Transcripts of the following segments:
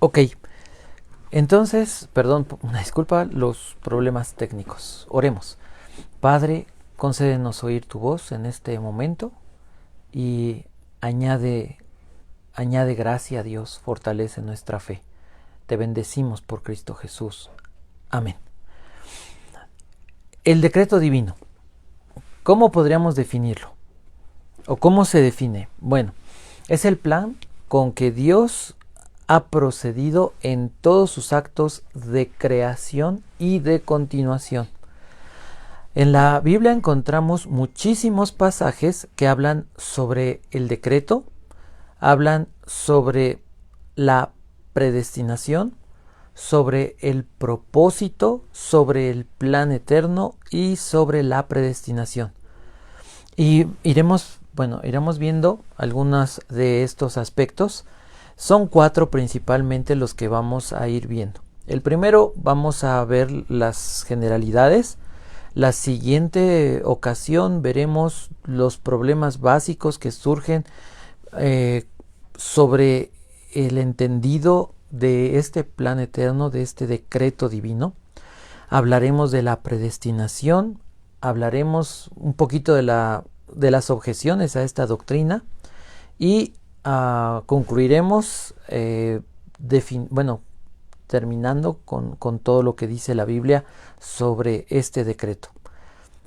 Ok, entonces, perdón, una disculpa, los problemas técnicos. Oremos. Padre, concédenos oír tu voz en este momento y añade, añade gracia a Dios, fortalece nuestra fe. Te bendecimos por Cristo Jesús. Amén. El decreto divino. ¿Cómo podríamos definirlo? ¿O cómo se define? Bueno, es el plan con que Dios ha procedido en todos sus actos de creación y de continuación. En la Biblia encontramos muchísimos pasajes que hablan sobre el decreto, hablan sobre la predestinación, sobre el propósito, sobre el plan eterno y sobre la predestinación. Y iremos viendo algunos de estos aspectos. Son 4 principalmente los que vamos a ir viendo. El primero, vamos a ver las generalidades. La siguiente ocasión veremos los problemas básicos que surgen sobre el entendido de este plan eterno, de este decreto divino. Hablaremos de la predestinación, hablaremos un poquito de las objeciones a esta doctrina y concluiremos terminando con todo lo que dice la Biblia sobre este decreto.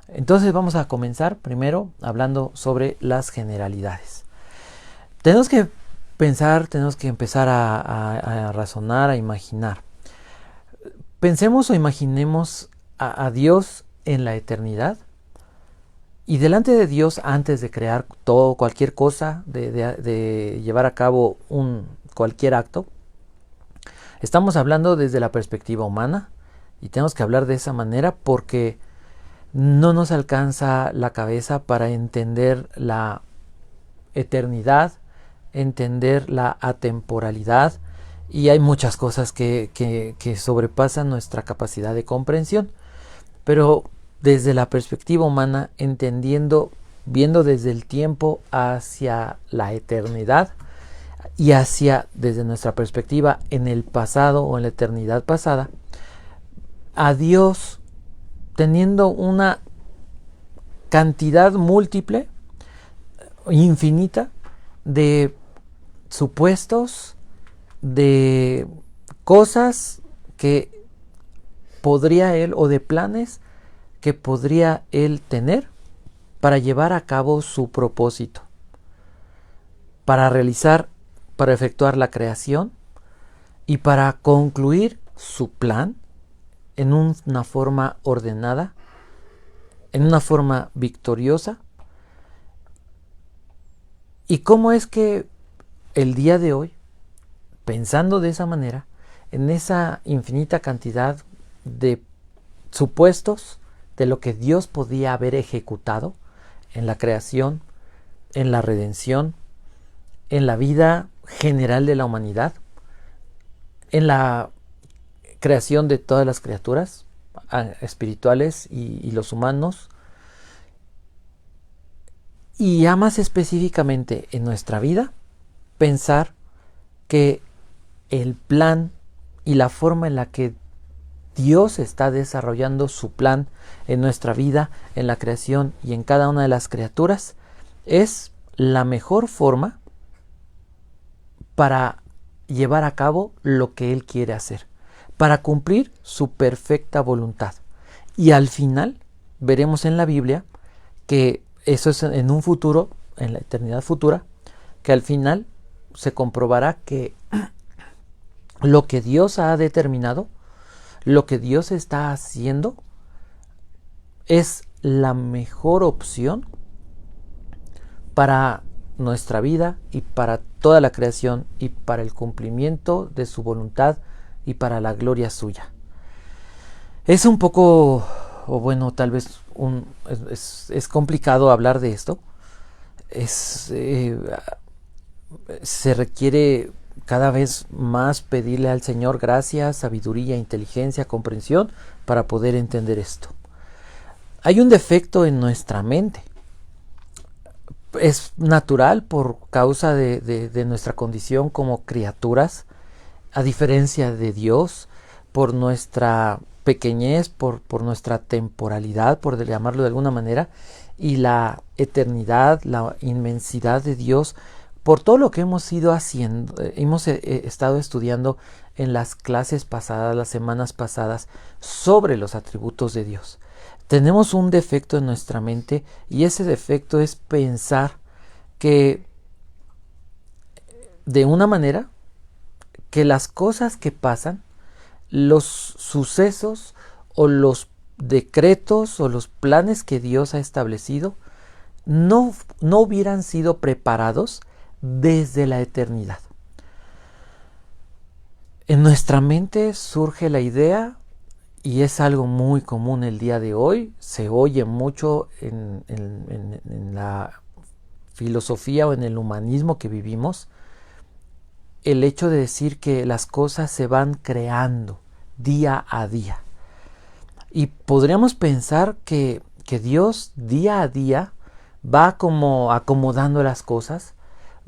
Entonces vamos a comenzar primero hablando sobre las generalidades. Tenemos que pensar, tenemos que empezar a razonar, a imaginar. Pensemos o imaginemos a Dios en la eternidad y delante de Dios, antes de crear cualquier cosa, de llevar a cabo cualquier acto. Estamos hablando desde la perspectiva humana y tenemos que hablar de esa manera porque no nos alcanza la cabeza para entender la eternidad, entender la atemporalidad, y hay muchas cosas que sobrepasan nuestra capacidad de comprensión. Pero desde la perspectiva humana, viendo desde el tiempo hacia la eternidad y desde nuestra perspectiva, en el pasado o en la eternidad pasada, a Dios teniendo una cantidad múltiple, infinita, de supuestos, de cosas que podría Él, o de planes que podría Él tener para llevar a cabo su propósito, para efectuar la creación y para concluir su plan en una forma ordenada, en una forma victoriosa. ¿Y cómo es que el día de hoy, pensando de esa manera, en esa infinita cantidad de supuestos de lo que Dios podía haber ejecutado en la creación, en la redención, en la vida general de la humanidad, en la creación de todas las criaturas espirituales y los humanos, y ya más específicamente en nuestra vida, pensar que el plan y la forma en la que Dios está desarrollando su plan en nuestra vida, en la creación y en cada una de las criaturas, es la mejor forma para llevar a cabo lo que Él quiere hacer, para cumplir su perfecta voluntad. Y al final veremos en la Biblia que eso es en un futuro, en la eternidad futura, que al final se comprobará que lo que Dios ha determinado, lo que Dios está haciendo, es la mejor opción para nuestra vida y para toda la creación y para el cumplimiento de su voluntad y para la gloria suya. Es un poco, o bueno, tal vez es complicado hablar de esto. Se requiere cada vez más pedirle al Señor gracia, sabiduría, inteligencia, comprensión para poder entender esto. Hay un defecto en nuestra mente. Es natural por causa de nuestra condición como criaturas a diferencia de Dios, por nuestra pequeñez, por nuestra temporalidad, por llamarlo de alguna manera, y la eternidad, la inmensidad de Dios, por todo lo que hemos ido haciendo, hemos estado estudiando en las clases pasadas, las semanas pasadas, sobre los atributos de Dios. Tenemos un defecto en nuestra mente, y ese defecto es pensar que de una manera que las cosas que pasan, los sucesos o los decretos o los planes que Dios ha establecido no hubieran sido preparados desde la eternidad. En nuestra mente surge la idea, y es algo muy común el día de hoy, se oye mucho en la filosofía o en el humanismo que vivimos, el hecho de decir que las cosas se van creando día a día. Y podríamos pensar que Dios día a día va como acomodando las cosas,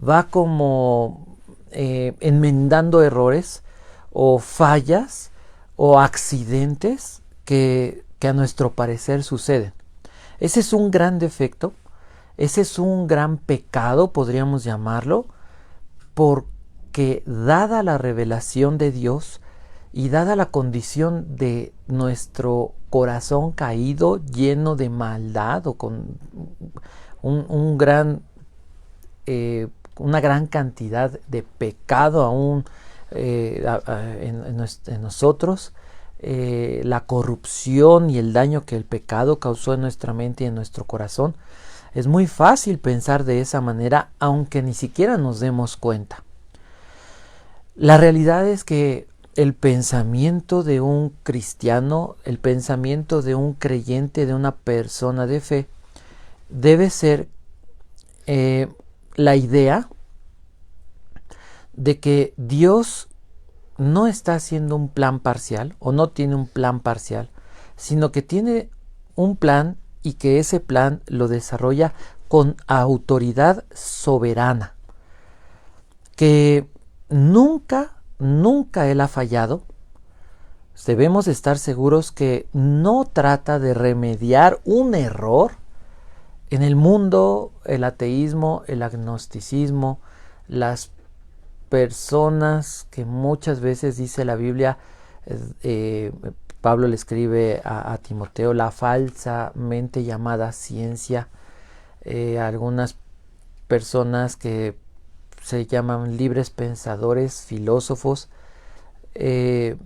va como enmendando errores o fallas o accidentes que a nuestro parecer suceden. Ese es un gran defecto, ese es un gran pecado, podríamos llamarlo, porque dada la revelación de Dios y dada la condición de nuestro corazón caído, lleno de maldad o con una gran cantidad de pecado aún en nosotros, la corrupción y el daño que el pecado causó en nuestra mente y en nuestro corazón, es muy fácil pensar de esa manera, aunque ni siquiera nos demos cuenta. La realidad es que el pensamiento de un cristiano, el pensamiento de un creyente, de una persona de fe, debe ser la idea de que Dios no está haciendo un plan parcial o no tiene un plan parcial, sino que tiene un plan y que ese plan lo desarrolla con autoridad soberana, que nunca Él ha fallado. Debemos estar seguros que no trata de remediar un error. En el mundo, el ateísmo, el agnosticismo, las personas que muchas veces dice la Biblia, Pablo le escribe a Timoteo, la falsamente llamada ciencia, algunas personas que se llaman libres pensadores, filósofos, que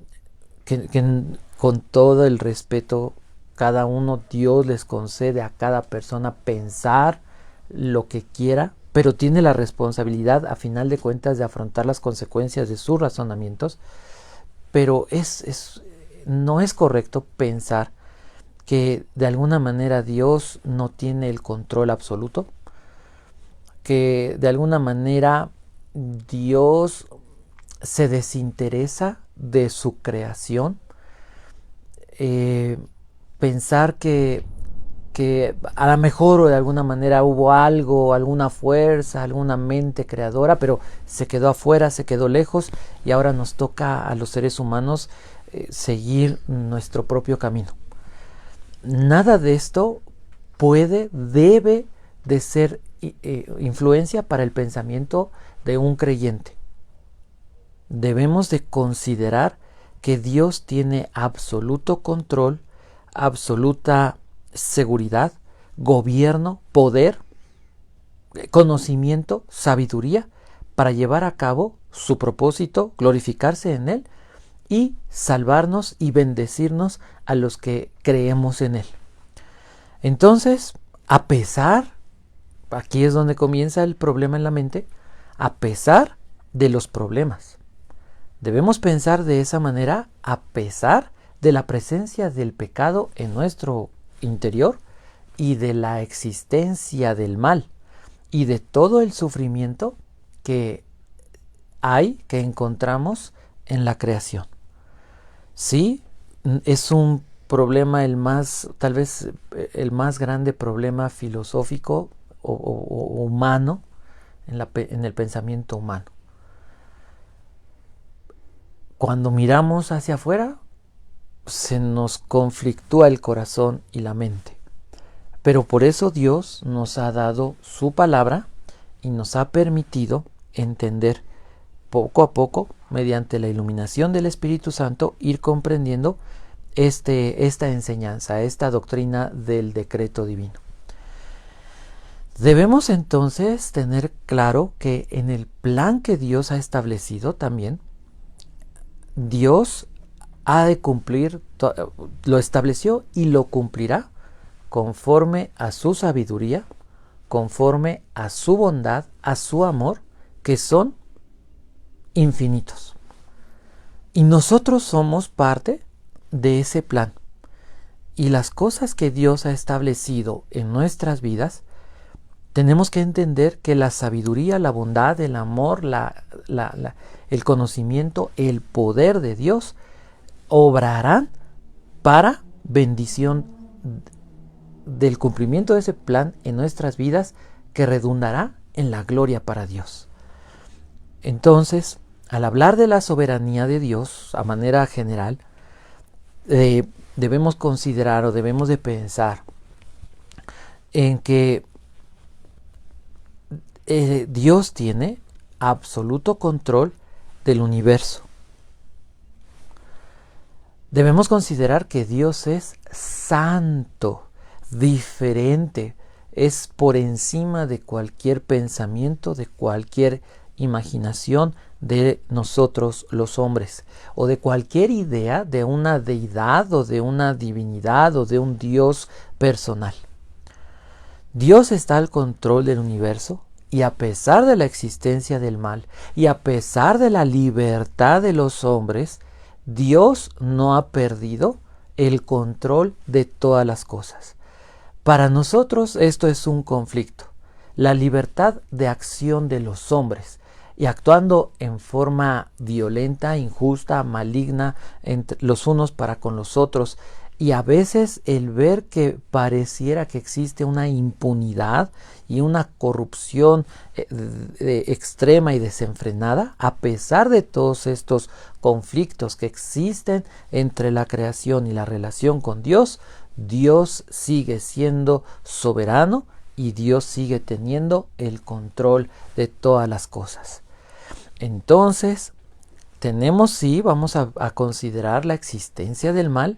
con todo el respeto, cada uno, Dios les concede a cada persona pensar lo que quiera, pero tiene la responsabilidad a final de cuentas de afrontar las consecuencias de sus razonamientos. Pero no es correcto pensar que de alguna manera Dios no tiene el control absoluto, que de alguna manera Dios se desinteresa de su creación, pensar que a lo mejor o de alguna manera hubo algo, alguna fuerza, alguna mente creadora, pero se quedó afuera, se quedó lejos, y ahora nos toca a los seres humanos seguir nuestro propio camino. Nada de esto debe de ser influencia para el pensamiento de un creyente. Debemos de considerar que Dios tiene absoluto control, absoluta seguridad, gobierno, poder, conocimiento, sabiduría para llevar a cabo su propósito, glorificarse en Él y salvarnos y bendecirnos a los que creemos en Él. Entonces, a pesar, aquí es donde comienza el problema en la mente, a pesar de los problemas, debemos pensar de esa manera a pesar de la presencia del pecado en nuestro interior y de la existencia del mal y de todo el sufrimiento que encontramos en la creación. Sí, es un problema tal vez el más grande problema filosófico o humano en el pensamiento humano. cuando miramos hacia afuera, se nos conflictúa el corazón y la mente. Pero por eso Dios nos ha dado su palabra y nos ha permitido entender poco a poco, mediante la iluminación del Espíritu Santo, ir comprendiendo esta enseñanza, esta doctrina del decreto divino. Debemos entonces tener claro que en el plan que Dios ha establecido también, Dios ha de cumplir, lo estableció y lo cumplirá conforme a su sabiduría, conforme a su bondad, a su amor, que son infinitos. Y nosotros somos parte de ese plan. Y las cosas que Dios ha establecido en nuestras vidas, tenemos que entender que la sabiduría, la bondad, el amor, el conocimiento, el poder de Dios obrarán para bendición del cumplimiento de ese plan en nuestras vidas, que redundará en la gloria para Dios. Entonces, al hablar de la soberanía de Dios a manera general, debemos considerar o debemos de pensar en que Dios tiene absoluto control del universo. Debemos considerar que Dios es santo, diferente, es por encima de cualquier pensamiento, de cualquier imaginación de nosotros los hombres, o de cualquier idea de una deidad o de una divinidad o de un Dios personal. Dios está al control del universo, y a pesar de la existencia del mal y a pesar de la libertad de los hombres, Dios no ha perdido el control de todas las cosas. Para nosotros esto es un conflicto, la libertad de acción de los hombres, y actuando en forma violenta, injusta, maligna entre los unos para con los otros, y a veces el ver que pareciera que existe una impunidad y una corrupción extrema y desenfrenada, a pesar de todos estos conflictos que existen entre la creación y la relación con Dios, Dios sigue siendo soberano y Dios sigue teniendo el control de todas las cosas. Entonces, vamos a considerar la existencia del mal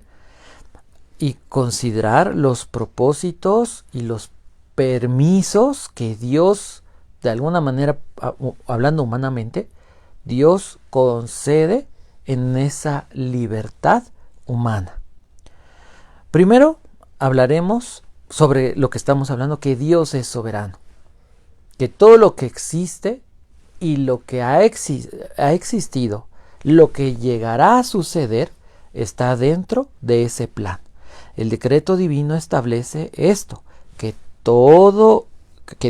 y considerar los propósitos y los permisos que Dios, de alguna manera, hablando humanamente, Dios concede en esa libertad humana. Primero hablaremos sobre lo que estamos hablando, que Dios es soberano, que todo lo que existe y lo que ha existido, lo que llegará a suceder, está dentro de ese plan. El decreto divino establece esto, que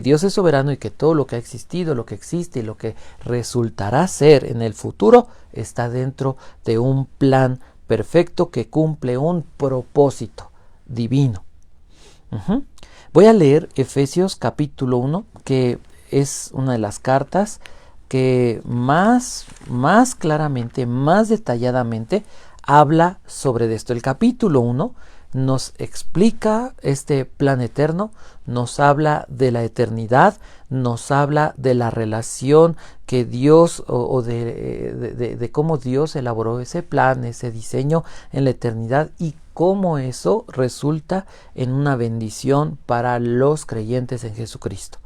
Dios es soberano y que todo lo que ha existido, lo que existe y lo que resultará ser en el futuro está dentro de un plan perfecto que cumple un propósito divino. Voy a leer Efesios capítulo 1, que es una de las cartas que más claramente, más detalladamente habla sobre esto. El capítulo 1 nos explica este plan eterno, nos habla de la eternidad, nos habla de la relación que Dios o de cómo Dios elaboró ese plan, ese diseño en la eternidad y cómo eso resulta en una bendición para los creyentes en Jesucristo.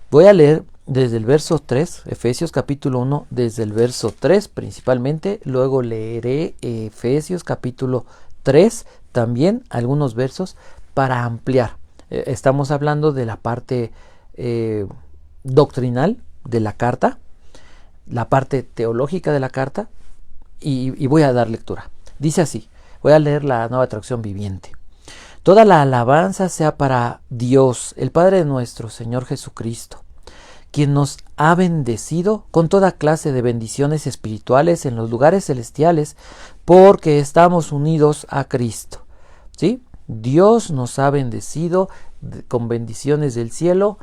Voy a leer desde el verso 3, Efesios capítulo 1, desde el verso 3 principalmente, luego leeré Efesios capítulo 3, también algunos versos para ampliar. Estamos hablando de la parte doctrinal de la carta, la parte teológica de la carta, y voy a dar lectura. Dice así, voy a leer la Nueva Traducción Viviente. Toda la alabanza sea para Dios, el Padre de nuestro Señor Jesucristo, quien nos ha bendecido con toda clase de bendiciones espirituales en los lugares celestiales, porque estamos unidos a Cristo. ¿Sí? Dios nos ha bendecido con bendiciones del cielo,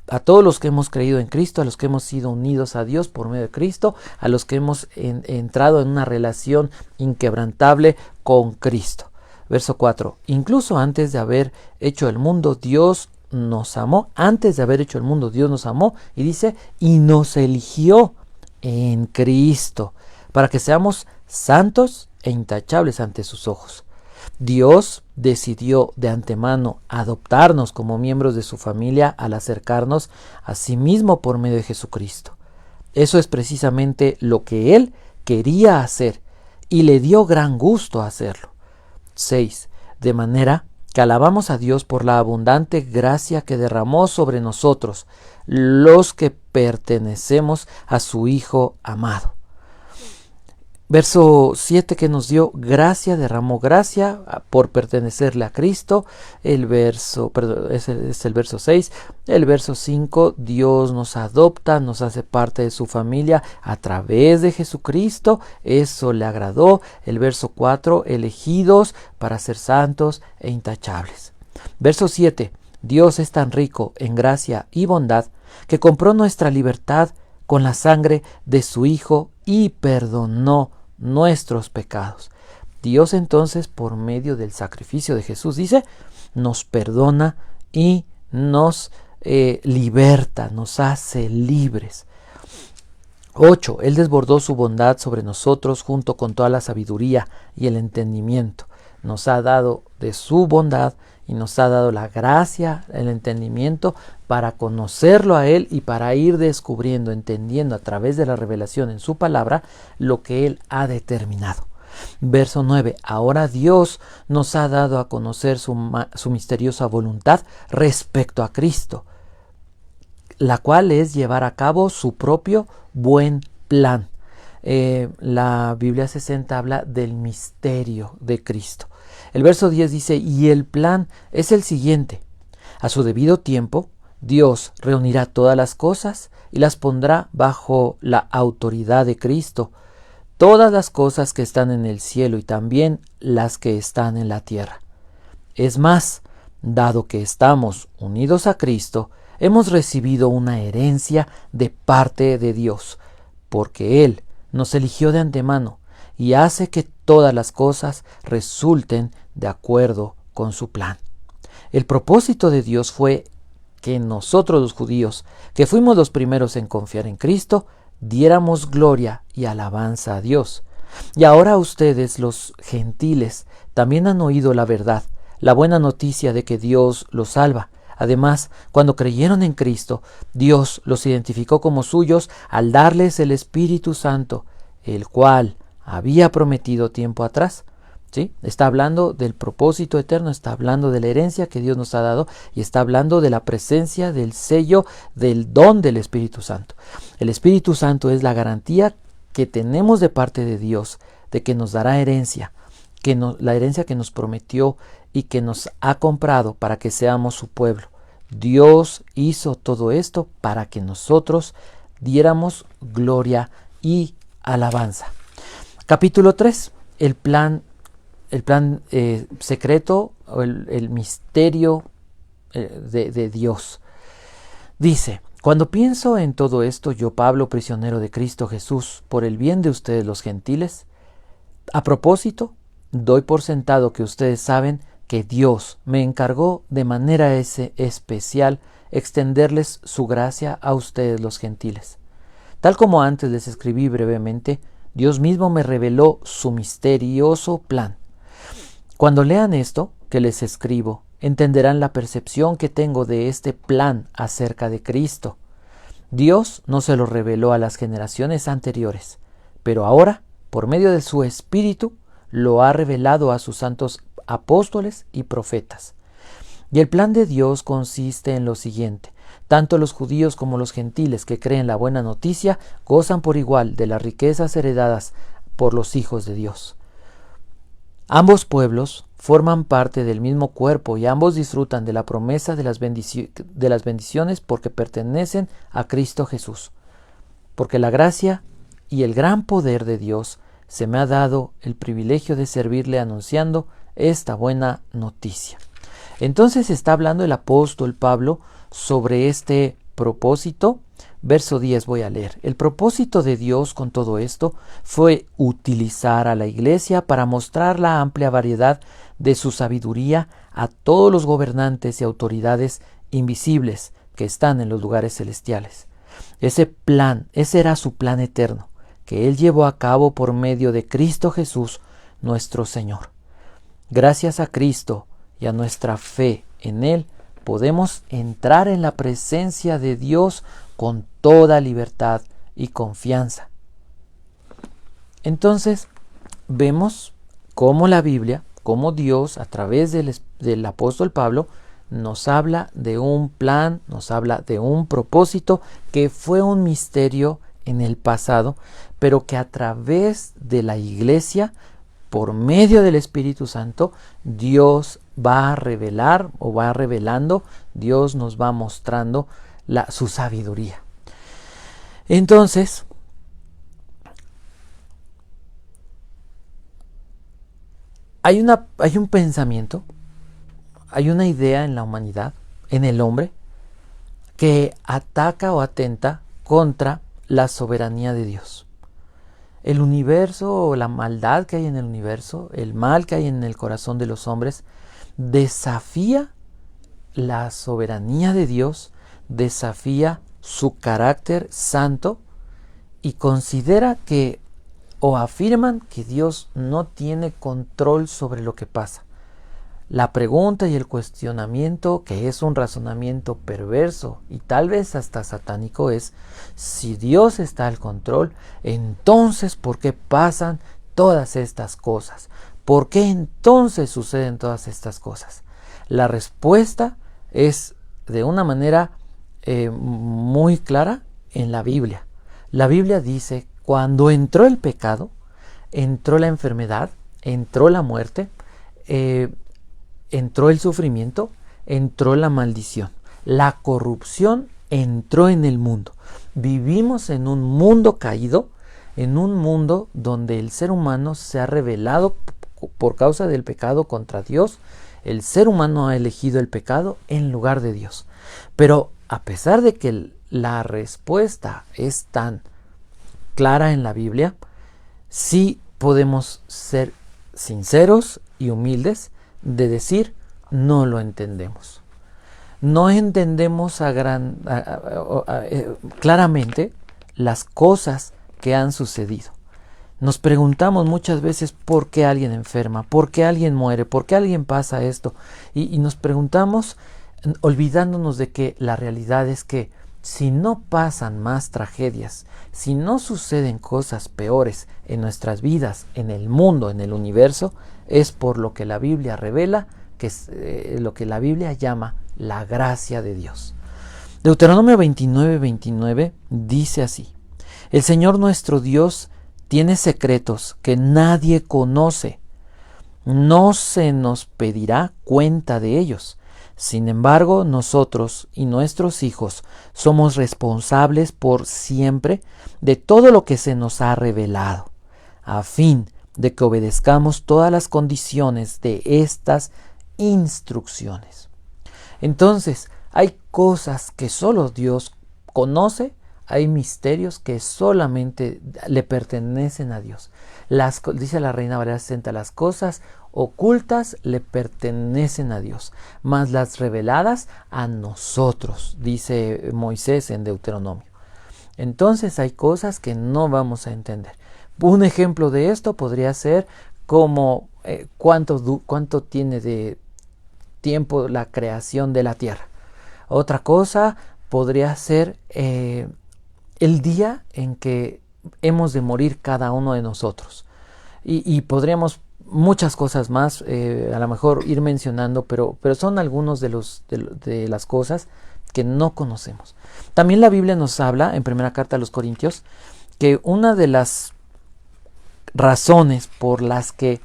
a todos los que hemos creído en Cristo, a los que hemos sido unidos a Dios por medio de Cristo, a los que hemos entrado en una relación inquebrantable con Cristo. Verso 4. Incluso antes de haber hecho el mundo, Dios nos amó. Antes de haber hecho el mundo, Dios nos amó. Y dice, y nos eligió en Cristo, para que seamos santos e intachables ante sus ojos. Dios decidió de antemano adoptarnos como miembros de su familia al acercarnos a sí mismo por medio de Jesucristo. Eso es precisamente lo que Él quería hacer y le dio gran gusto hacerlo. 6. De manera que alabamos a Dios por la abundante gracia que derramó sobre nosotros, los que pertenecemos a su Hijo amado. Verso 7 que nos dio gracia, derramó gracia por pertenecerle a Cristo. El verso 6. El verso 5, Dios nos adopta, nos hace parte de su familia a través de Jesucristo. Eso le agradó. El verso 4, elegidos para ser santos e intachables. Verso 7, Dios es tan rico en gracia y bondad que compró nuestra libertad con la sangre de su Hijo y perdonó nuestros pecados. Dios entonces, por medio del sacrificio de Jesús, dice, nos perdona y nos liberta, nos hace libres. 8. Él desbordó su bondad sobre nosotros junto con toda la sabiduría y el entendimiento. Nos ha dado de su bondad y nos ha dado la gracia, el entendimiento para conocerlo a Él y para ir descubriendo, entendiendo a través de la revelación en su palabra lo que Él ha determinado. Verso 9. Ahora Dios nos ha dado a conocer su misteriosa voluntad respecto a Cristo, la cual es llevar a cabo su propio buen plan. La Biblia 60 habla del misterio de Cristo. El verso 10 dice, y el plan es el siguiente. A su debido tiempo, Dios reunirá todas las cosas y las pondrá bajo la autoridad de Cristo. Todas las cosas que están en el cielo y también las que están en la tierra. Es más, dado que estamos unidos a Cristo, hemos recibido una herencia de parte de Dios, porque Él nos eligió de antemano y hace que todas las cosas resulten de acuerdo con su plan. El propósito de Dios fue que nosotros los judíos, que fuimos los primeros en confiar en Cristo, diéramos gloria y alabanza a Dios. Y ahora ustedes, los gentiles, también han oído la verdad, la buena noticia de que Dios los salva. Además, cuando creyeron en Cristo, Dios los identificó como suyos al darles el Espíritu Santo, el cual había prometido tiempo atrás. ¿Sí? Está hablando del propósito eterno, está hablando de la herencia que Dios nos ha dado y está hablando de la presencia del sello del don del Espíritu Santo. El Espíritu Santo es la garantía que tenemos de parte de Dios de que nos dará herencia, la herencia que nos prometió y que nos ha comprado para que seamos su pueblo. Dios hizo todo esto para que nosotros diéramos gloria y alabanza. Capítulo 3. El plan secreto o el misterio de Dios. Dice, cuando pienso en todo esto, yo Pablo, prisionero de Cristo Jesús, por el bien de ustedes los gentiles, a propósito, doy por sentado que ustedes saben que Dios me encargó de manera especial extenderles su gracia a ustedes los gentiles. Tal como antes les escribí brevemente, Dios mismo me reveló su misterioso plan. Cuando lean esto que les escribo, entenderán la percepción que tengo de este plan acerca de Cristo. Dios no se lo reveló a las generaciones anteriores, pero ahora, por medio de su Espíritu, lo ha revelado a sus santos apóstoles y profetas. Y el plan de Dios consiste en lo siguiente: tanto los judíos como los gentiles que creen la buena noticia gozan por igual de las riquezas heredadas por los hijos de Dios. Ambos pueblos forman parte del mismo cuerpo y ambos disfrutan de la promesa de las bendiciones porque pertenecen a Cristo Jesús. Porque la gracia y el gran poder de Dios se me ha dado el privilegio de servirle anunciando esta buena noticia. Entonces está hablando el apóstol Pablo sobre este propósito, verso 10 voy a leer. El propósito de Dios con todo esto fue utilizar a la iglesia para mostrar la amplia variedad de su sabiduría a todos los gobernantes y autoridades invisibles que están en los lugares celestiales. Ese era su plan eterno, que Él llevó a cabo por medio de Cristo Jesús, nuestro Señor. Gracias a Cristo y a nuestra fe en Él, podemos entrar en la presencia de Dios con toda libertad y confianza. Entonces, vemos cómo la Biblia, cómo Dios, a través del apóstol Pablo, nos habla de un plan, nos habla de un propósito que fue un misterio en el pasado, pero que a través de la iglesia, por medio del Espíritu Santo, Dios va a revelar o va revelando, Dios nos va mostrando su sabiduría. Entonces, hay un pensamiento, hay una idea en la humanidad, en el hombre, que ataca o atenta contra la soberanía de Dios. El universo o la maldad que hay en el universo, el mal que hay en el corazón de los hombres, desafía la soberanía de Dios, desafía su carácter santo y considera que o afirman que Dios no tiene control sobre lo que pasa. La pregunta y el cuestionamiento, que es un razonamiento perverso y tal vez hasta satánico, es: si Dios está al control, entonces ¿por qué pasan todas estas cosas? ¿Por qué entonces suceden todas estas cosas? La respuesta es de una manera muy clara en la Biblia. La Biblia dice: cuando entró el pecado, entró la enfermedad, entró la muerte, entró el sufrimiento, entró la maldición. La corrupción entró en el mundo. Vivimos en un mundo caído, en un mundo donde el ser humano se ha rebelado por causa del pecado contra Dios. El ser humano ha elegido el pecado en lugar de Dios. Pero a pesar de que la respuesta es tan clara en la Biblia, sí podemos ser sinceros y humildes de decir: no lo entendemos. No entendemos claramente las cosas que han sucedido. Nos preguntamos muchas veces por qué alguien enferma, por qué alguien muere, por qué alguien pasa esto. Y nos preguntamos olvidándonos de que la realidad es que si no pasan más tragedias, si no suceden cosas peores en nuestras vidas, en el mundo, en el universo, es por lo que la Biblia revela, que es lo que la Biblia llama la gracia de Dios. Deuteronomio 29:29 dice así: el Señor nuestro Dios tiene secretos que nadie conoce. No se nos pedirá cuenta de ellos. Sin embargo, nosotros y nuestros hijos somos responsables por siempre de todo lo que se nos ha revelado, a fin de que obedezcamos todas las condiciones de estas instrucciones. Entonces, hay cosas que solo Dios conoce, hay misterios que solamente le pertenecen a Dios. Dice la Reina Valera 60, las cosas ocultas le pertenecen a Dios, mas las reveladas a nosotros, dice Moisés en Deuteronomio. Entonces hay cosas que no vamos a entender. Un ejemplo de esto podría ser como cuánto tiene de tiempo la creación de la tierra. Otra cosa podría ser el día en que hemos de morir cada uno de nosotros. Y podríamos muchas cosas más, a lo mejor ir mencionando, pero son algunos de las cosas que no conocemos. También la Biblia nos habla, en primera carta a los Corintios, que una de las razones por las que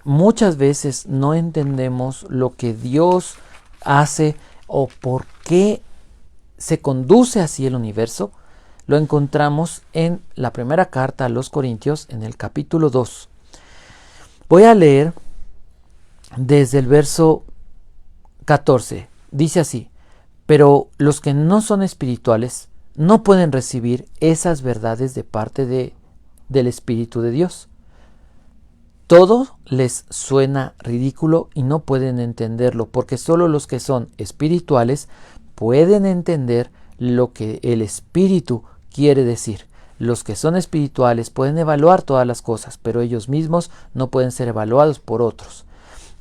muchas veces no entendemos lo que Dios hace o por qué se conduce así el universo, lo encontramos en la primera carta a los Corintios, en el capítulo 2. Voy a leer desde el verso 14. Dice así: Pero los que no son espirituales no pueden recibir esas verdades de parte del Espíritu de Dios. Todo les suena ridículo y no pueden entenderlo, porque solo los que son espirituales pueden entender lo que el Espíritu quiere decir. Los que son espirituales pueden evaluar todas las cosas, pero ellos mismos no pueden ser evaluados por otros.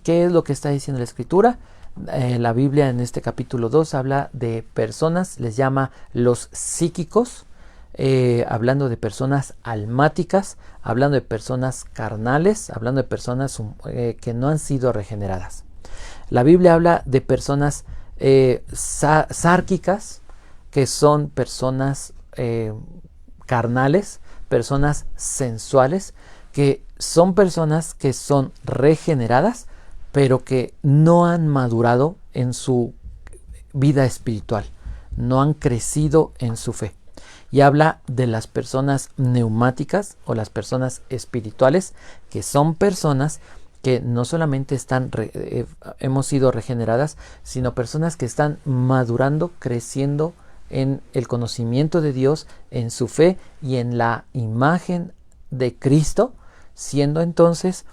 ¿Qué es lo que está diciendo la Escritura? La Biblia en este capítulo 2 habla de personas, les llama los psíquicos, hablando de personas almáticas, hablando de personas carnales, hablando de personas que no han sido regeneradas. La Biblia habla de personas sárquicas, que son personas carnales, personas sensuales, que son personas que son regeneradas, pero que no han madurado en su vida espiritual, no han crecido en su fe. Y habla de las personas neumáticas o las personas espirituales, que son personas que no solamente hemos sido regeneradas, sino personas que están madurando, creciendo en el conocimiento de Dios, en su fe y en la imagen de Cristo, siendo entonces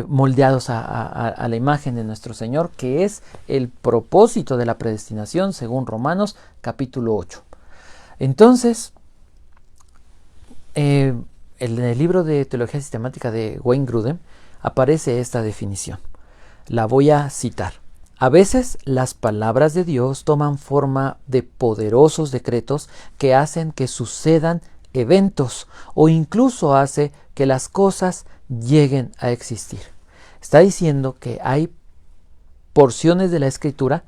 moldeados a la imagen de nuestro Señor, que es el propósito de la predestinación según Romanos capítulo 8. Entonces, en el libro de Teología Sistemática de Wayne Grudem aparece esta definición. La voy a citar. A veces las palabras de Dios toman forma de poderosos decretos que hacen que sucedan eventos o incluso hace que las cosas lleguen a existir. Está diciendo que hay porciones de la Escritura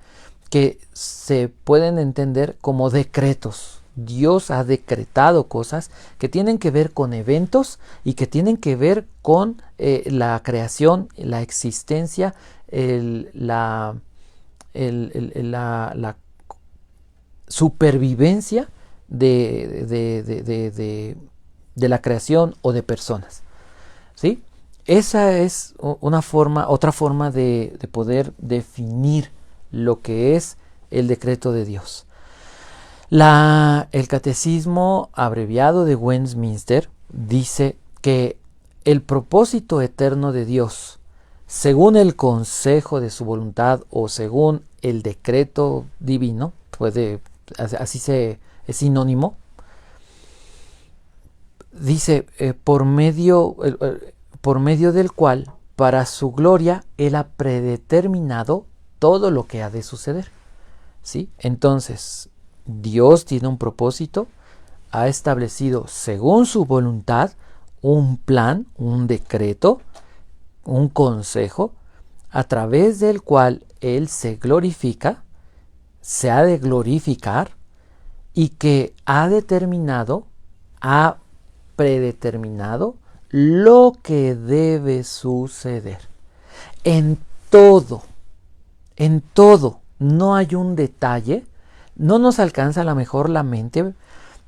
que se pueden entender como decretos. Dios ha decretado cosas que tienen que ver con eventos y que tienen que ver con la creación, la existencia, la supervivencia de la creación o de personas. ¿Sí? Esa es otra forma de poder definir lo que es el decreto de Dios. El catecismo abreviado de Westminster dice que el propósito eterno de Dios, según el consejo de su voluntad o según el decreto divino, es sinónimo, dice por medio del cual para su gloria Él ha predeterminado todo lo que ha de suceder. ¿Sí? Entonces, Dios tiene un propósito, ha establecido según su voluntad un plan, un decreto, un consejo, a través del cual Él se glorifica, se ha de glorificar y que ha predeterminado lo que debe suceder. En todo, no hay un detalle. No nos alcanza a lo mejor la mente,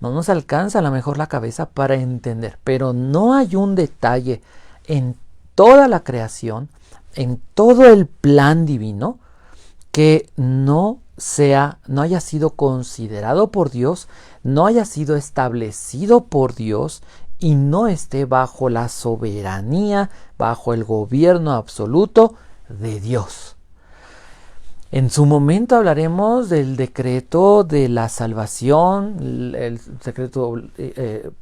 no nos alcanza a lo mejor la cabeza para entender, pero no hay un detalle en toda la creación, en todo el plan divino, que no haya sido considerado por Dios, no haya sido establecido por Dios y no esté bajo la soberanía, bajo el gobierno absoluto de Dios. En su momento hablaremos del decreto de la salvación, el decreto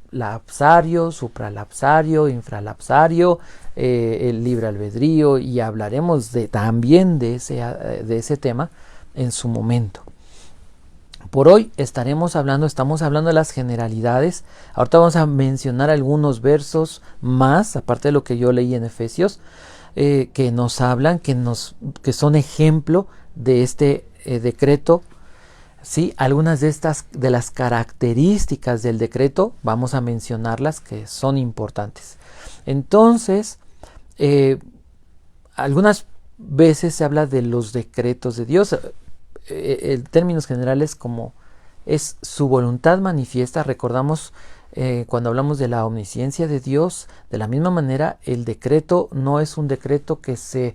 lapsario, supralapsario, infralapsario, el libre albedrío, y hablaremos también de ese tema en su momento. Por hoy estamos hablando de las generalidades. Ahorita vamos a mencionar algunos versos más, aparte de lo que yo leí en Efesios, que nos hablan, que son ejemplo de este decreto. ¿Sí? Algunas de las características del decreto vamos a mencionarlas, que son importantes. Entonces, algunas veces se habla de los decretos de Dios en términos generales, como es su voluntad manifiesta. Recordamos cuando hablamos de la omnisciencia de Dios, de la misma manera el decreto no es un decreto que se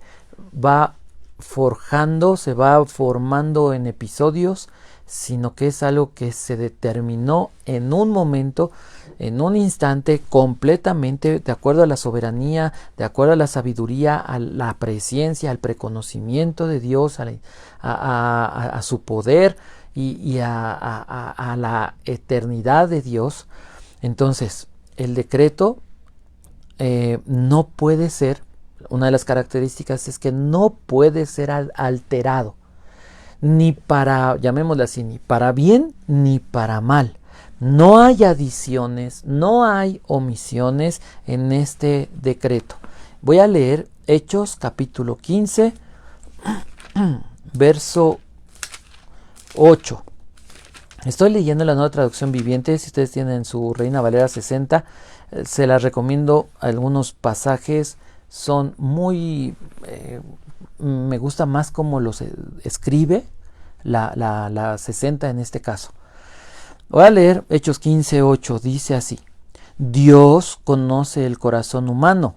va forjando, se va formando en episodios, sino que es algo que se determinó en un momento, en un instante, completamente de acuerdo a la soberanía, de acuerdo a la sabiduría, a la presciencia, al preconocimiento de Dios, a su poder y a la eternidad de Dios. Entonces, el decreto no puede ser, una de las características es que no puede ser alterado, ni para, llamémosle así, ni para bien ni para mal. No hay adiciones, no hay omisiones en este decreto. Voy a leer Hechos capítulo 15, verso 8. Estoy leyendo la Nueva Traducción Viviente. Si ustedes tienen su Reina Valera 60, se las recomiendo. Algunos pasajes son muy... me gusta más cómo los escribe la 60 en este caso. Voy a leer Hechos 15:8. Dice así: Dios conoce el corazón humano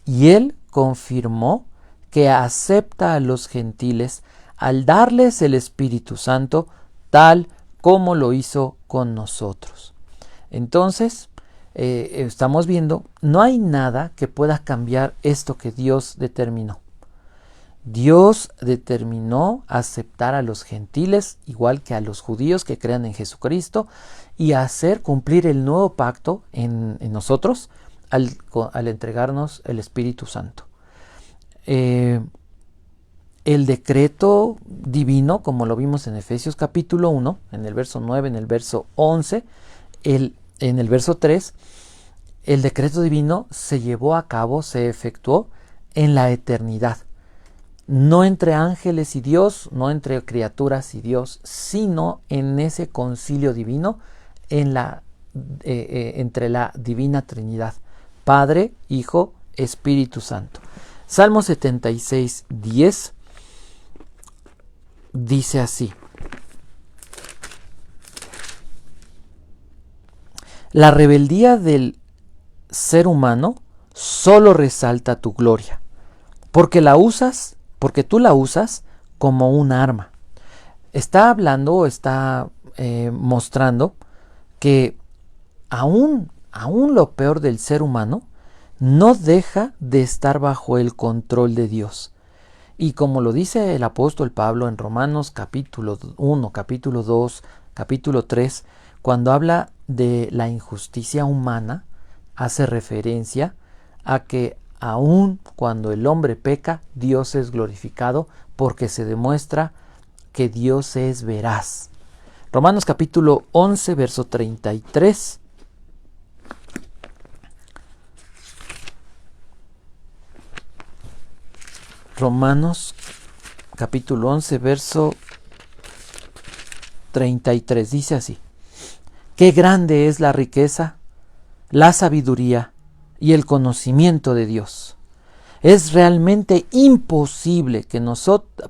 y Él confirmó que acepta a los gentiles al darles el Espíritu Santo, tal como lo hizo con nosotros. Entonces, estamos viendo, no hay nada que pueda cambiar esto que Dios determinó. Dios determinó aceptar a los gentiles, igual que a los judíos que crean en Jesucristo, y hacer cumplir el nuevo pacto en nosotros al entregarnos el Espíritu Santo. El decreto divino, como lo vimos en Efesios capítulo 1, en el verso 9, en el verso 11, en el verso 3, el decreto divino se llevó a cabo, se efectuó en la eternidad. No entre ángeles y Dios, no entre criaturas y Dios, sino en ese concilio divino entre la divina Trinidad, Padre, Hijo, Espíritu Santo. Salmo 76:10 dice así: La rebeldía del ser humano solo resalta tu gloria, porque tú la usas como un arma. Está hablando o está mostrando que aún lo peor del ser humano no deja de estar bajo el control de Dios. Y como lo dice el apóstol Pablo en Romanos capítulo 1, capítulo 2, capítulo 3, cuando habla de la injusticia humana, hace referencia a que aun cuando el hombre peca, Dios es glorificado porque se demuestra que Dios es veraz. Romanos capítulo 11, verso 33. Romanos capítulo 11, verso 33. Dice así: Qué grande es la riqueza, la sabiduría y el conocimiento de Dios. Es realmente imposible que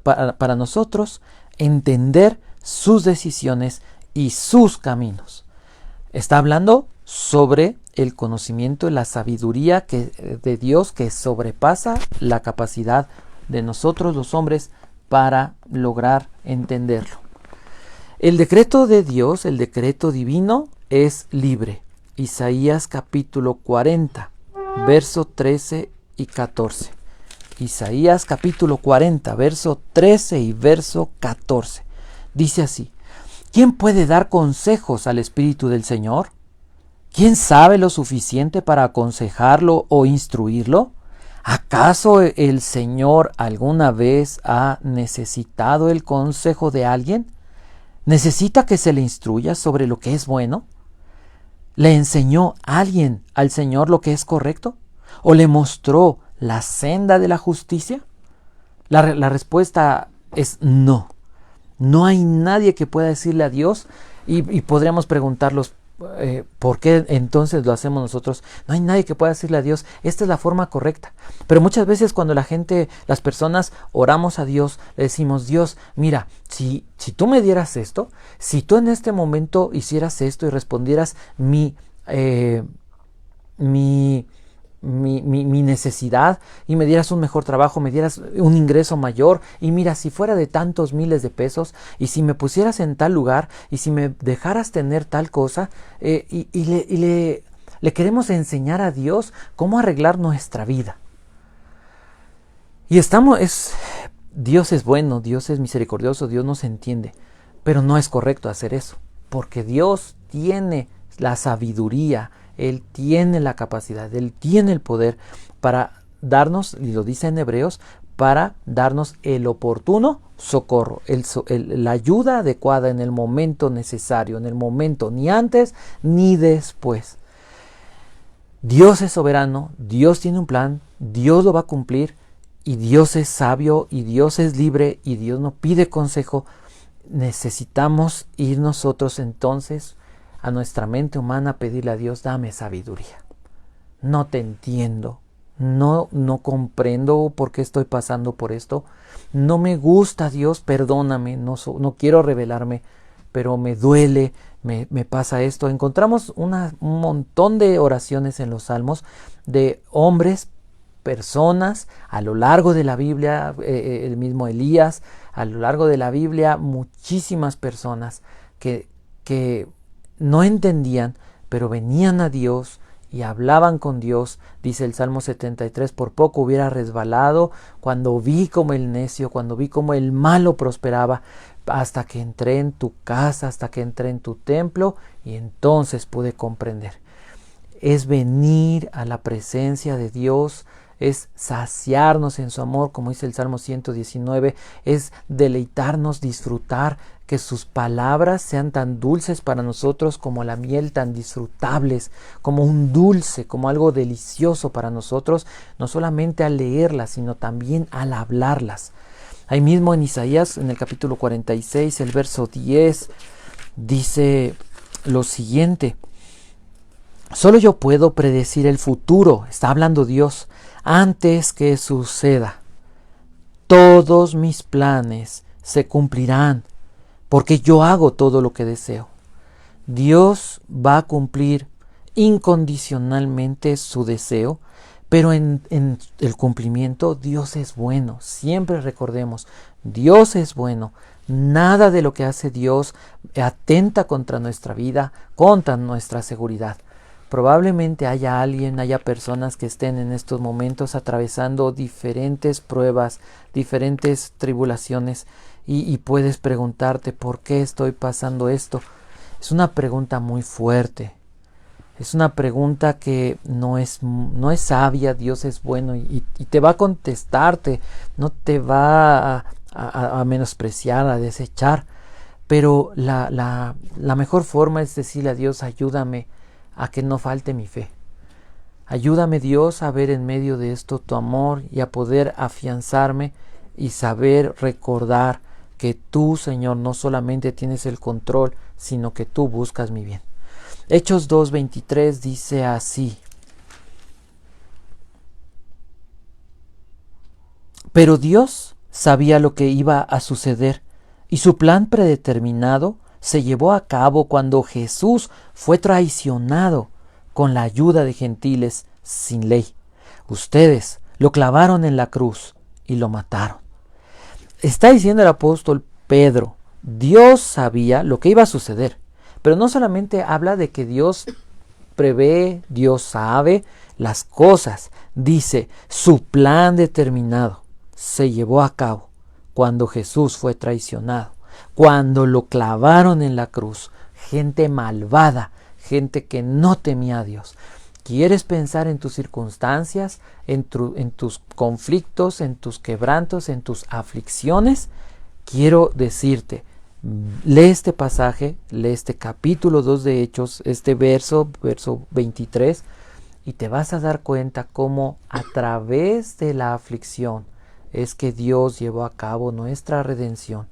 para nosotros entender sus decisiones y sus caminos. Está hablando sobre el conocimiento y la sabiduría de Dios que sobrepasa la capacidad de nosotros los hombres para lograr entenderlo. El decreto de Dios, el decreto divino, es libre. Isaías capítulo 40, verso 13 y 14. Isaías capítulo 40, verso 13 y verso 14. Dice así: ¿Quién puede dar consejos al Espíritu del Señor? ¿Quién sabe lo suficiente para aconsejarlo o instruirlo? ¿Acaso el Señor alguna vez ha necesitado el consejo de alguien? ¿Necesita que se le instruya sobre lo que es bueno? ¿Le enseñó alguien al Señor lo que es correcto? ¿O le mostró la senda de la justicia? La respuesta es no. No hay nadie que pueda decirle a Dios y podríamos preguntarlos ¿por qué entonces lo hacemos nosotros? No hay nadie que pueda decirle a Dios, esta es la forma correcta. Pero muchas veces cuando las personas oramos a Dios, le decimos: Dios, mira, si tú me dieras esto, si tú en este momento hicieras esto y respondieras mi necesidad y me dieras un mejor trabajo, me dieras un ingreso mayor, y mira, si fuera de tantos miles de pesos, y si me pusieras en tal lugar, y si me dejaras tener tal cosa, le queremos enseñar a Dios cómo arreglar nuestra vida. Y Dios es bueno, Dios es misericordioso, Dios nos entiende, pero no es correcto hacer eso, porque Dios tiene la sabiduría, Él tiene la capacidad, Él tiene el poder para darnos, y lo dice en Hebreos, para darnos el oportuno socorro, la ayuda adecuada en el momento necesario, en el momento ni antes ni después. Dios es soberano, Dios tiene un plan, Dios lo va a cumplir, y Dios es sabio, y Dios es libre, y Dios no pide consejo. Necesitamos ir nosotros entonces a nuestra mente humana a pedirle a Dios: dame sabiduría. No te entiendo, no comprendo por qué estoy pasando por esto, no me gusta, Dios, perdóname, no quiero rebelarme, pero me duele, me pasa esto. Encontramos un montón de oraciones en los Salmos de hombres, personas, a lo largo de la Biblia, el mismo Elías, a lo largo de la Biblia, muchísimas personas que no entendían, pero venían a Dios y hablaban con Dios. Dice el Salmo 73, por poco hubiera resbalado cuando vi como el necio, cuando vi como el malo prosperaba, hasta que entré en tu casa, hasta que entré en tu templo, y entonces pude comprender. Es venir a la presencia de Dios, es saciarnos en su amor, como dice el Salmo 119, es deleitarnos, disfrutar, que sus palabras sean tan dulces para nosotros como la miel, tan disfrutables, como un dulce, como algo delicioso para nosotros, no solamente al leerlas, sino también al hablarlas. Ahí mismo en Isaías, en el capítulo 46, el verso 10, dice lo siguiente: solo yo puedo predecir el futuro, está hablando Dios, antes que suceda. Todos mis planes se cumplirán, porque yo hago todo lo que deseo. Dios va a cumplir incondicionalmente su deseo, pero en el cumplimiento Dios es bueno. Siempre recordemos, Dios es bueno. Nada de lo que hace Dios atenta contra nuestra vida, contra nuestra seguridad. Probablemente haya personas que estén en estos momentos atravesando diferentes pruebas, diferentes tribulaciones, y puedes preguntarte: ¿por qué estoy pasando esto? Es una pregunta muy fuerte. Es una pregunta que no es sabia. Dios es bueno y te va a contestarte, no te va a menospreciar, a desechar. Pero la mejor forma es decirle a Dios: ayúdame a que no falte mi fe. Ayúdame, Dios, a ver en medio de esto tu amor y a poder afianzarme y saber recordar que tú, Señor, no solamente tienes el control, sino que tú buscas mi bien. Hechos 2:23 dice así: pero Dios sabía lo que iba a suceder, y su plan predeterminado se llevó a cabo cuando Jesús fue traicionado con la ayuda de gentiles sin ley. Ustedes lo clavaron en la cruz y lo mataron. Está diciendo el apóstol Pedro: Dios sabía lo que iba a suceder, pero no solamente habla de que Dios prevé, Dios sabe las cosas. Dice, su plan determinado se llevó a cabo cuando Jesús fue traicionado, cuando lo clavaron en la cruz. Gente malvada, gente que no temía a Dios. ¿Quieres pensar en tus circunstancias, en tus conflictos, en tus quebrantos, en tus aflicciones? Quiero decirte, lee este pasaje, lee este capítulo 2 de Hechos, este verso 23, y te vas a dar cuenta cómo a través de la aflicción es que Dios llevó a cabo nuestra redención.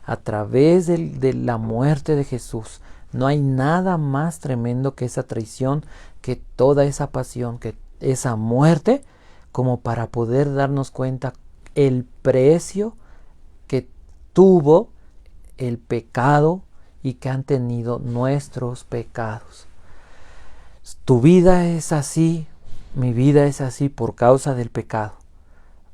A través de la muerte de Jesús. No hay nada más tremendo que esa traición, que toda esa pasión, que esa muerte, como para poder darnos cuenta el precio que tuvo el pecado y que han tenido nuestros pecados. Tu vida es así, mi vida es así por causa del pecado.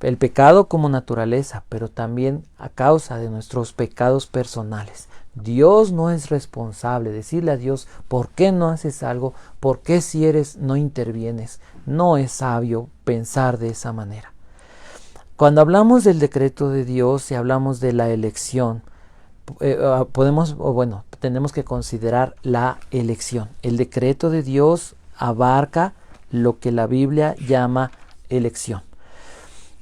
El pecado como naturaleza, pero también a causa de nuestros pecados personales. Dios no es responsable. Decirle a Dios, ¿por qué no haces algo? ¿Por qué si eres no intervienes? No es sabio pensar de esa manera. Cuando hablamos del decreto de Dios y hablamos de la elección, tenemos que considerar la elección. El decreto de Dios abarca lo que la Biblia llama elección.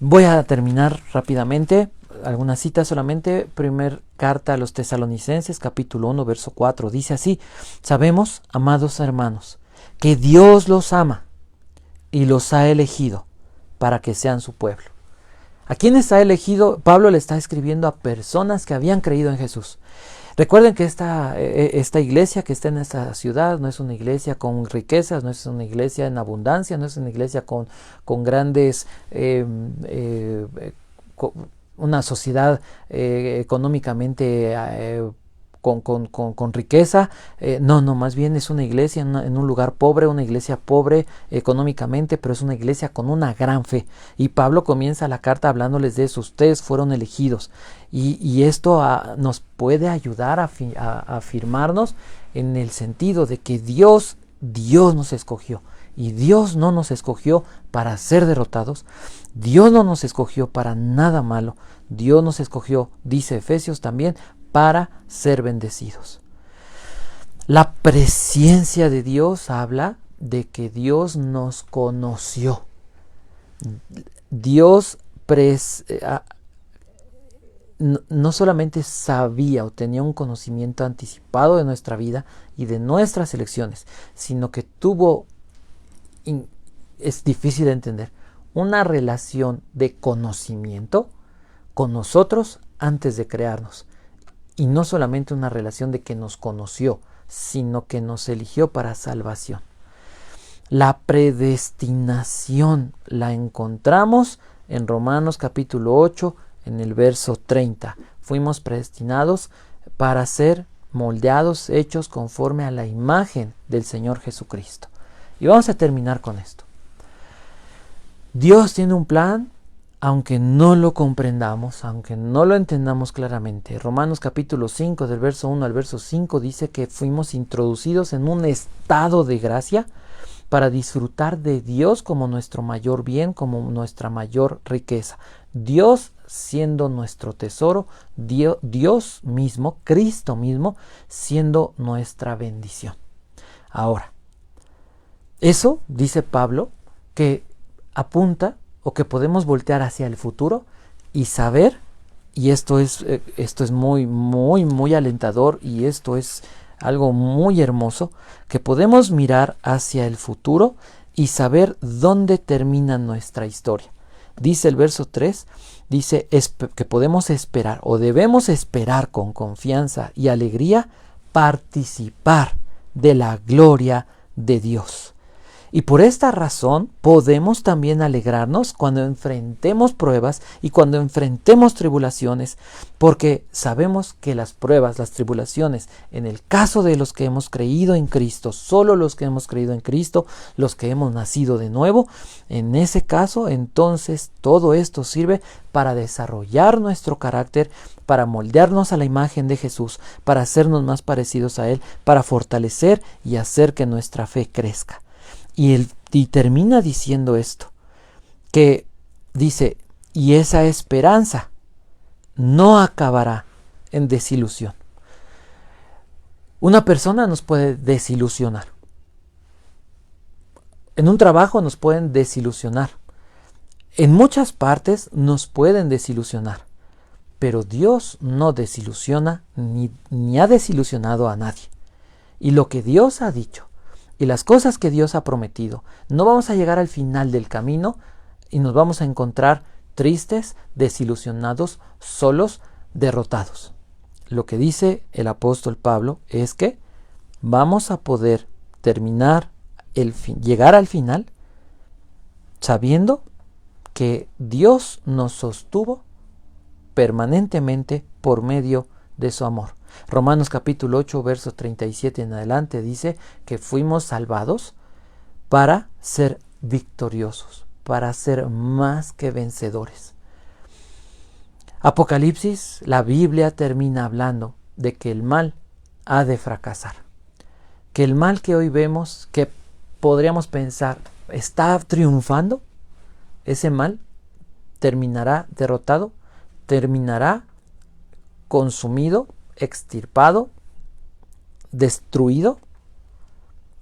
Voy a terminar rápidamente, algunas citas solamente. Primer carta a los Tesalonicenses, capítulo 1, verso 4, dice así: sabemos, amados hermanos, que Dios los ama y los ha elegido para que sean su pueblo. ¿A quiénes ha elegido? Pablo le está escribiendo a personas que habían creído en Jesús. Recuerden que esta iglesia que está en esta ciudad no es una iglesia con riquezas, no es una iglesia en abundancia, no es una iglesia con grandes, una sociedad económicamente con riqueza. No, más bien es una iglesia en un lugar pobre, una iglesia pobre económicamente, pero es una iglesia con una gran fe. Y Pablo comienza la carta hablándoles de eso: ustedes fueron elegidos. Y esto nos puede ayudar a afirmarnos en el sentido de que Dios nos escogió. Y Dios no nos escogió para ser derrotados. Dios no nos escogió para nada malo. Dios nos escogió, dice Efesios también, para ser bendecidos. La presciencia de Dios habla de que Dios nos conoció. Dios no solamente sabía o tenía un conocimiento anticipado de nuestra vida y de nuestras elecciones, sino que tuvo, es difícil de entender, una relación de conocimiento con nosotros antes de crearnos. Y no solamente una relación de que nos conoció, sino que nos eligió para salvación. La predestinación la encontramos en Romanos capítulo 8, en el verso 30. Fuimos predestinados para ser moldeados, hechos conforme a la imagen del Señor Jesucristo. Y vamos a terminar con esto. Dios tiene un plan, aunque no lo comprendamos, aunque no lo entendamos claramente. Romanos capítulo 5, del verso 1 al verso 5, dice que fuimos introducidos en un estado de gracia para disfrutar de Dios como nuestro mayor bien, como nuestra mayor riqueza. Dios siendo nuestro tesoro, Dios mismo, Cristo mismo, siendo nuestra bendición. Ahora, eso, dice Pablo, que apunta o que podemos voltear hacia el futuro y saber, y esto es muy, muy, muy alentador, y esto es algo muy hermoso, que podemos mirar hacia el futuro y saber dónde termina nuestra historia. Dice el verso 3, dice que podemos esperar o debemos esperar con confianza y alegría participar de la gloria de Dios. Y por esta razón podemos también alegrarnos cuando enfrentemos pruebas y cuando enfrentemos tribulaciones, porque sabemos que las pruebas, las tribulaciones, en el caso de los que hemos creído en Cristo, solo los que hemos creído en Cristo, los que hemos nacido de nuevo, en ese caso, entonces todo esto sirve para desarrollar nuestro carácter, para moldearnos a la imagen de Jesús, para hacernos más parecidos a Él, para fortalecer y hacer que nuestra fe crezca. Y termina diciendo esto, que dice, y esa esperanza no acabará en desilusión. Una persona nos puede desilusionar. En un trabajo nos pueden desilusionar. En muchas partes nos pueden desilusionar. Pero Dios no desilusiona ni ha desilusionado a nadie. Y lo que Dios ha dicho y las cosas que Dios ha prometido, no vamos a llegar al final del camino y nos vamos a encontrar tristes, desilusionados, solos, derrotados. Lo que dice el apóstol Pablo es que vamos a poder llegar al final sabiendo que Dios nos sostuvo permanentemente por medio de su amor. Romanos capítulo 8, verso 37 en adelante dice que fuimos salvados para ser victoriosos, para ser más que vencedores. Apocalipsis, la Biblia termina hablando de que el mal ha de fracasar. Que el mal que hoy vemos, que podríamos pensar, ¿está triunfando? Ese mal terminará derrotado, terminará consumido, extirpado, destruido,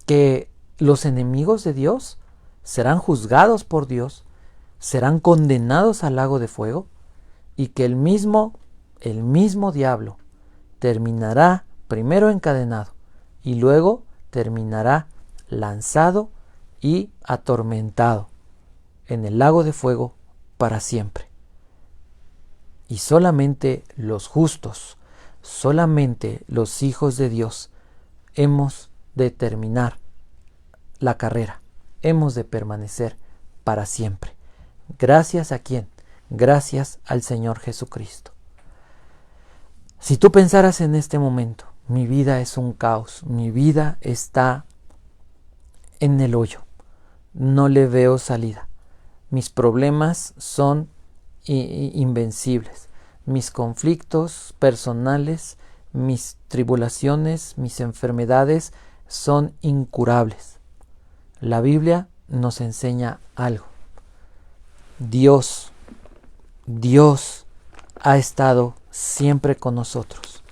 que los enemigos de Dios serán juzgados por Dios, serán condenados al lago de fuego, y que el mismo diablo terminará primero encadenado y luego terminará lanzado y atormentado en el lago de fuego para siempre. Y solamente los justos, solamente los hijos de Dios hemos de terminar la carrera, hemos de permanecer para siempre. ¿Gracias a quién? Gracias al Señor Jesucristo. Si tú pensaras en este momento, mi vida es un caos, mi vida está en el hoyo, no le veo salida, mis problemas son invencibles, mis conflictos personales, mis tribulaciones, mis enfermedades son incurables. La Biblia nos enseña algo. Dios ha estado siempre con nosotros.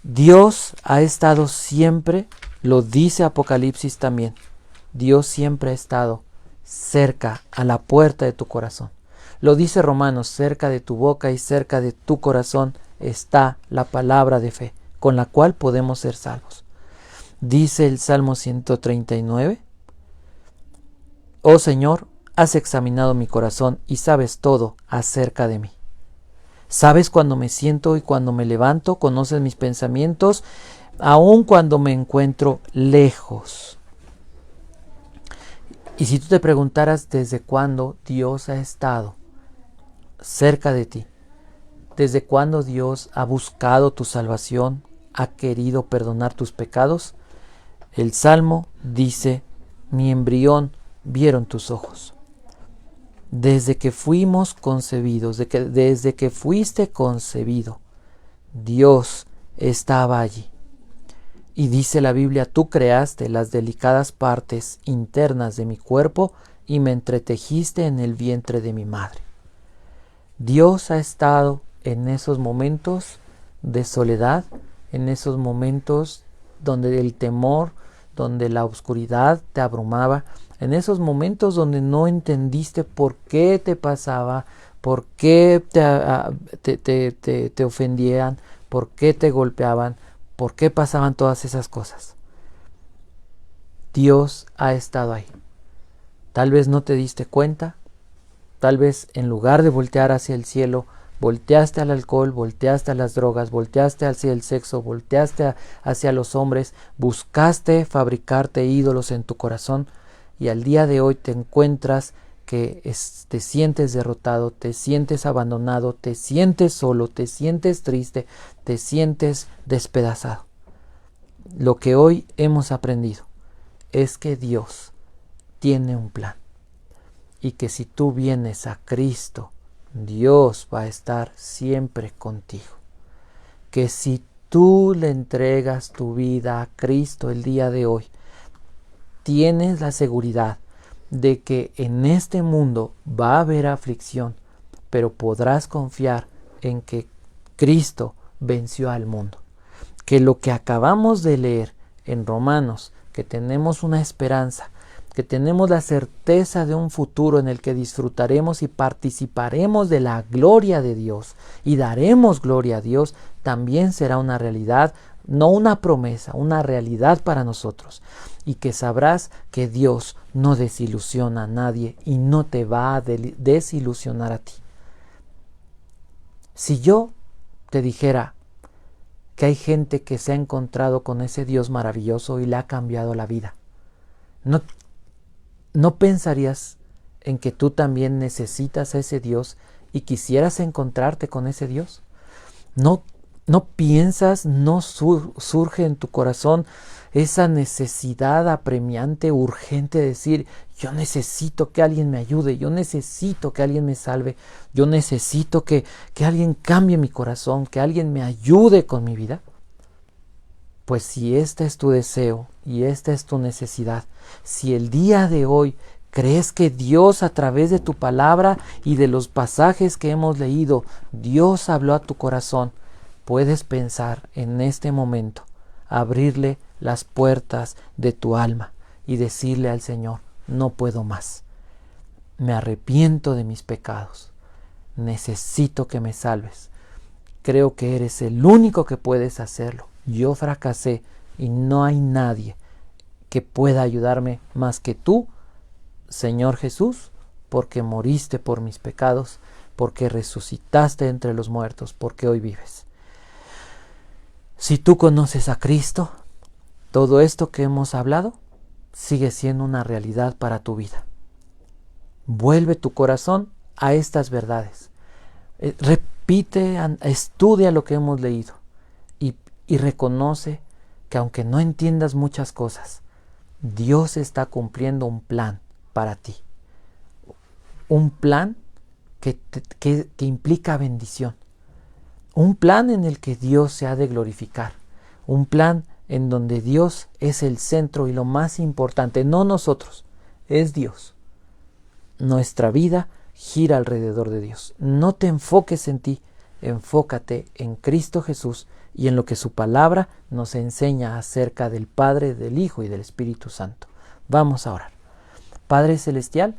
Dios ha estado siempre, lo dice Apocalipsis también. Dios siempre ha estado cerca, a la puerta de tu corazón. Lo dice Romanos, cerca de tu boca y cerca de tu corazón está la palabra de fe, con la cual podemos ser salvos. Dice el Salmo 139, oh Señor, has examinado mi corazón y sabes todo acerca de mí. Sabes cuando me siento y cuando me levanto, conoces mis pensamientos, aun cuando me encuentro lejos. Y si tú te preguntaras desde cuándo Dios ha estado cerca de ti, desde cuándo Dios ha buscado tu salvación, ha querido perdonar tus pecados, el Salmo dice, mi embrión vieron tus ojos. Desde que fuimos concebidos, desde que fuiste concebido, Dios estaba allí. Y dice la Biblia, tú creaste las delicadas partes internas de mi cuerpo y me entretejiste en el vientre de mi madre. Dios ha estado en esos momentos de soledad, en esos momentos donde el temor, donde la oscuridad te abrumaba, en esos momentos donde no entendiste por qué te pasaba, por qué te ofendían, por qué te golpeaban, por qué pasaban todas esas cosas. Dios ha estado ahí. Tal vez no te diste cuenta, tal vez en lugar de voltear hacia el cielo, volteaste al alcohol, volteaste a las drogas, volteaste hacia el sexo, volteaste hacia los hombres, buscaste fabricarte ídolos en tu corazón y al día de hoy te encuentras que te sientes derrotado, te sientes abandonado, te sientes solo, te sientes triste, te sientes despedazado. Lo que hoy hemos aprendido es que Dios tiene un plan y que si tú vienes a Cristo, Dios va a estar siempre contigo. Que si tú le entregas tu vida a Cristo el día de hoy, tienes la seguridad de que en este mundo va a haber aflicción, pero podrás confiar en que Cristo venció al mundo. Que lo que acabamos de leer en Romanos, que tenemos una esperanza, que tenemos la certeza de un futuro en el que disfrutaremos y participaremos de la gloria de Dios y daremos gloria a Dios, también será una realidad, no una promesa, una realidad para nosotros. Y que sabrás que Dios no desilusiona a nadie y no te va a desilusionar a ti. Si yo te dijera que hay gente que se ha encontrado con ese Dios maravilloso y le ha cambiado la vida, ¿no pensarías en que tú también necesitas a ese Dios y quisieras encontrarte con ese Dios? ¿No no piensas, no surge en tu corazón esa necesidad apremiante, urgente de decir, yo necesito que alguien me ayude, yo necesito que alguien me salve, yo necesito que alguien cambie mi corazón, que alguien me ayude con mi vida. Pues si este es tu deseo y esta es tu necesidad, si el día de hoy crees que Dios, a través de tu palabra y de los pasajes que hemos leído, Dios habló a tu corazón, puedes pensar en este momento, abrirle las puertas de tu alma y decirle al Señor, no puedo más, me arrepiento de mis pecados, necesito que me salves, creo que eres el único que puedes hacerlo, yo fracasé y no hay nadie que pueda ayudarme más que tú, Señor Jesús, porque moriste por mis pecados, porque resucitaste entre los muertos, porque hoy vives. Si tú conoces a Cristo, todo esto que hemos hablado sigue siendo una realidad para tu vida. Vuelve tu corazón a estas verdades. Repite, estudia lo que hemos leído y reconoce que aunque no entiendas muchas cosas, Dios está cumpliendo un plan para ti. Un plan que implica bendición. Un plan en el que Dios se ha de glorificar. Un plan en donde Dios es el centro y lo más importante, no nosotros, es Dios. Nuestra vida gira alrededor de Dios. No te enfoques en ti, enfócate en Cristo Jesús y en lo que su palabra nos enseña acerca del Padre, del Hijo y del Espíritu Santo. Vamos a orar. Padre Celestial,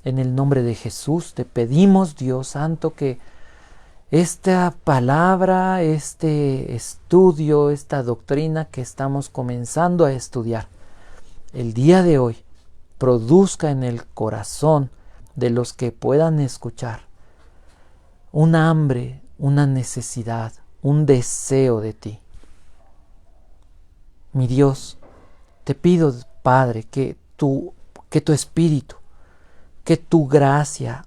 en el nombre de Jesús te pedimos, Dios Santo, que esta palabra, este estudio, esta doctrina que estamos comenzando a estudiar el día de hoy, produzca en el corazón de los que puedan escuchar un hambre, una necesidad, un deseo de ti. Mi Dios, te pido, Padre, que tu Espíritu, que tu gracia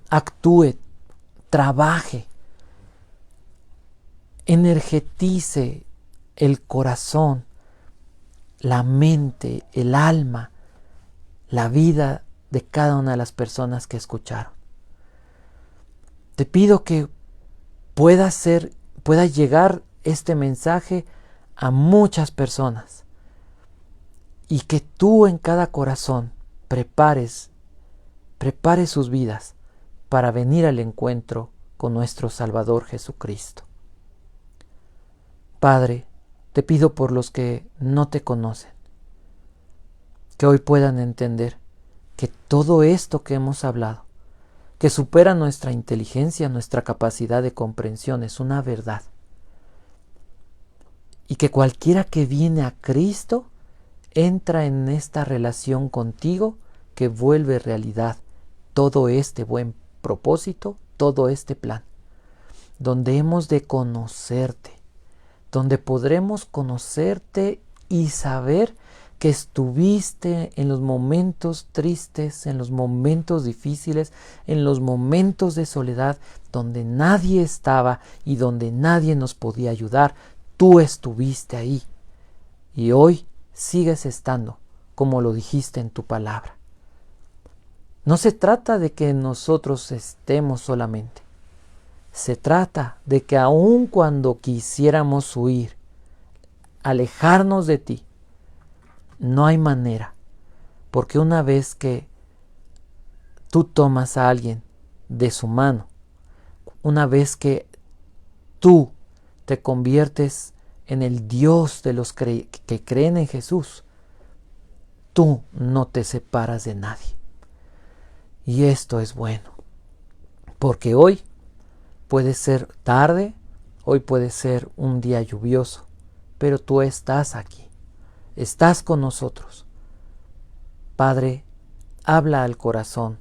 actúe, trabaje, energetice el corazón, la mente, el alma, la vida de cada una de las personas que escucharon. Te pido que pueda llegar este mensaje a muchas personas y que tú en cada corazón prepares sus vidas para venir al encuentro con nuestro Salvador Jesucristo. Padre, te pido por los que no te conocen, que hoy puedan entender que todo esto que hemos hablado, que supera nuestra inteligencia, nuestra capacidad de comprensión, es una verdad. Y que cualquiera que viene a Cristo entra en esta relación contigo que vuelve realidad todo este buen propósito, todo este plan, donde hemos de conocerte, donde podremos conocerte y saber que estuviste en los momentos tristes, en los momentos difíciles, en los momentos de soledad, donde nadie estaba y donde nadie nos podía ayudar. Tú estuviste ahí y hoy sigues estando, como lo dijiste en tu palabra. No se trata de que nosotros estemos solamente. Se trata de que aun cuando quisiéramos huir, alejarnos de ti, no hay manera, porque una vez que tú tomas a alguien de su mano, una vez que tú te conviertes en el Dios de los que creen en Jesús, tú no te separas de nadie. Y esto es bueno, porque hoy puede ser tarde, hoy puede ser un día lluvioso, pero tú estás aquí, estás con nosotros. Padre, habla al corazón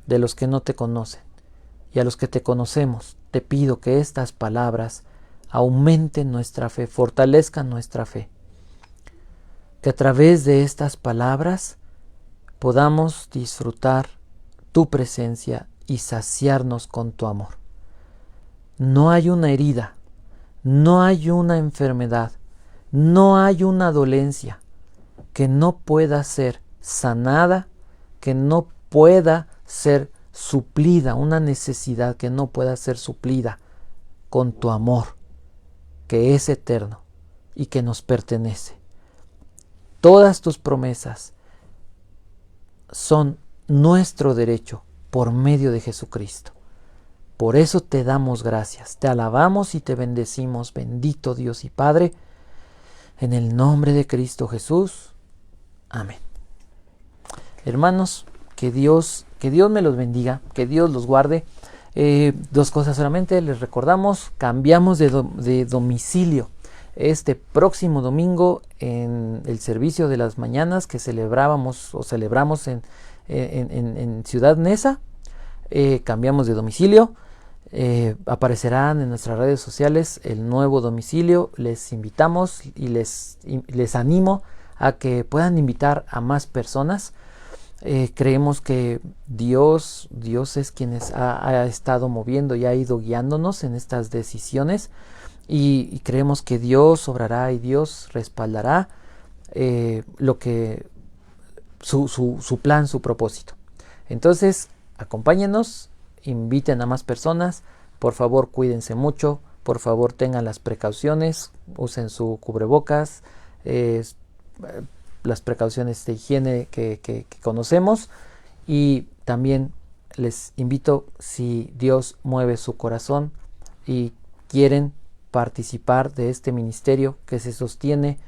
de los que no te conocen y a los que te conocemos. Te pido que estas palabras aumenten nuestra fe, fortalezcan nuestra fe. Que a través de estas palabras podamos disfrutar tu presencia y saciarnos con tu amor. No hay una herida, No hay una enfermedad, no hay una dolencia que no pueda ser sanada, que no pueda ser suplida, una necesidad que no pueda ser suplida con tu amor, que es eterno y que nos pertenece. Todas tus promesas son nuestro derecho por medio de Jesucristo. Por eso te damos gracias, te alabamos y te bendecimos, bendito Dios y Padre, en el nombre de Cristo Jesús. Amén. Hermanos, que Dios me los bendiga, que Dios los guarde. Dos cosas solamente, les recordamos, cambiamos de domicilio. Este próximo domingo en el servicio de las mañanas que celebramos en Ciudad Neza, cambiamos de domicilio. Aparecerán en nuestras redes sociales el nuevo domicilio. Les invitamos y les animo a que puedan invitar a más personas. Creemos que Dios es quien ha estado moviendo y ha ido guiándonos en estas decisiones, y creemos que Dios obrará y Dios respaldará lo que su plan, su propósito. Entonces, acompáñenos, inviten a más personas. Por favor, cuídense mucho, por favor tengan las precauciones, usen su cubrebocas, las precauciones de higiene que conocemos. Y también les invito, si Dios mueve su corazón y quieren participar de este ministerio que se sostiene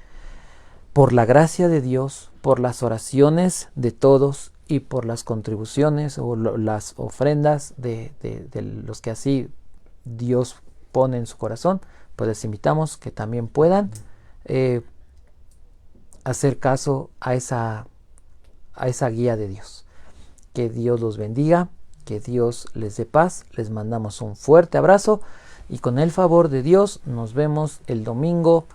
por la gracia de Dios, por las oraciones de todos y por las contribuciones o las ofrendas de los que así Dios pone en su corazón, pues les invitamos que también puedan hacer caso a esa guía de Dios. Que Dios los bendiga, que Dios les dé paz. Les mandamos un fuerte abrazo y con el favor de Dios nos vemos el domingo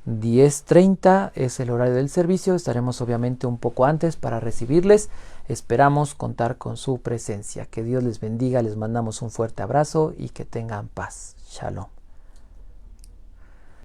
10:30, es el horario del servicio. Estaremos obviamente un poco antes para recibirles. Esperamos contar con su presencia. Que Dios les bendiga, les mandamos un fuerte abrazo y que tengan paz. Shalom.